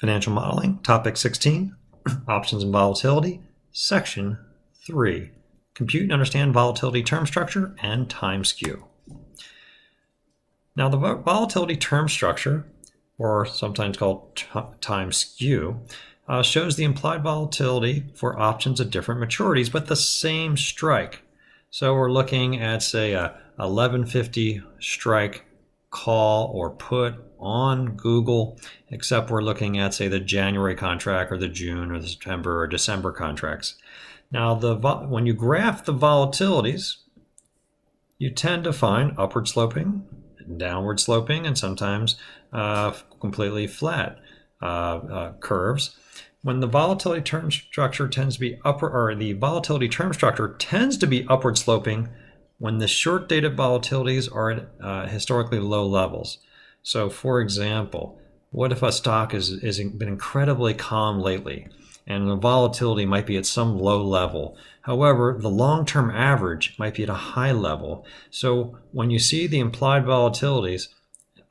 Financial Modeling, Topic 16, Options and Volatility, Section 3, Compute and Understand Volatility Term Structure and Time Skew. Now, the volatility term structure, or sometimes called time skew, shows the implied volatility for options at different maturities, but the same strike. So we're looking at, say, a 1150 strike call or put on Google, except we're looking at, say, the January contract or the June or the September or December contracts. Now, when you graph the volatilities, you tend to find upward sloping, downward sloping, and sometimes completely flat curves. When the volatility term structure tends to be upward sloping when the short dated volatilities are at historically low levels. So, for example, what if a stock has been incredibly calm lately and the volatility might be at some low level? However, the long-term average might be at a high level. So when you see the implied volatilities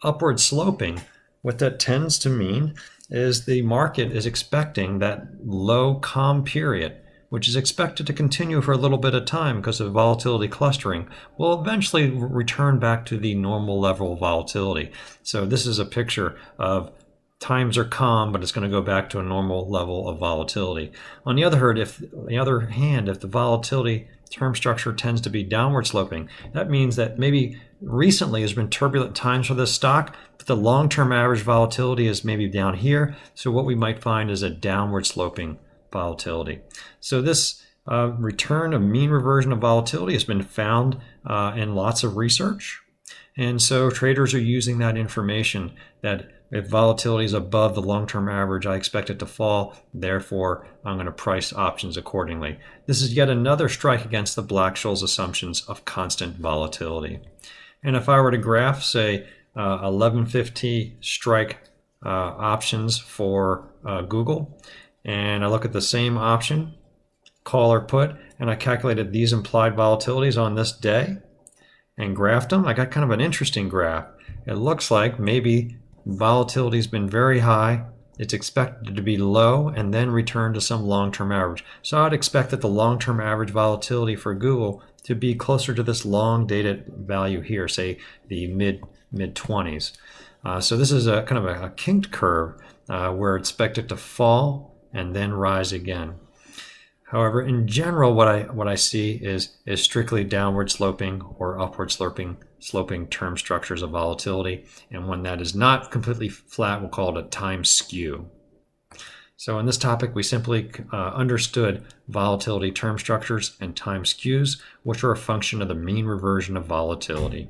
upward sloping, what that tends to mean is the market is expecting that low calm period, which is expected to continue for a little bit of time because of volatility clustering, will eventually return back to the normal level of volatility. So this is a picture of times are calm, but it's going to go back to a normal level of volatility. On the other hand, if the volatility term structure tends to be downward sloping, that means that maybe recently has been turbulent times for this stock, but the long-term average volatility is maybe down here. So what we might find is a downward sloping volatility. So this return of mean reversion of volatility has been found in lots of research. And so traders are using that information that if volatility is above the long-term average, I expect it to fall. Therefore, I'm going to price options accordingly. This is yet another strike against the Black-Scholes assumptions of constant volatility. And if I were to graph, say, 1150 strike options for Google, and I look at the same option, call or put, and I calculated these implied volatilities on this day and graphed them, I got kind of an interesting graph. It looks like maybe volatility has been very high, it's expected to be low, and then return to some long-term average. So I'd expect that the long-term average volatility for Google to be closer to this long-dated value here, say the mid-20s. So this is a kind of a kinked curve where it's expected to fall and then rise again. However, in general, what I see is strictly downward sloping or upward sloping term structures of volatility. And when that is not completely flat, we'll call it a time skew. So in this topic, we simply understood volatility term structures and time skews, which are a function of the mean reversion of volatility.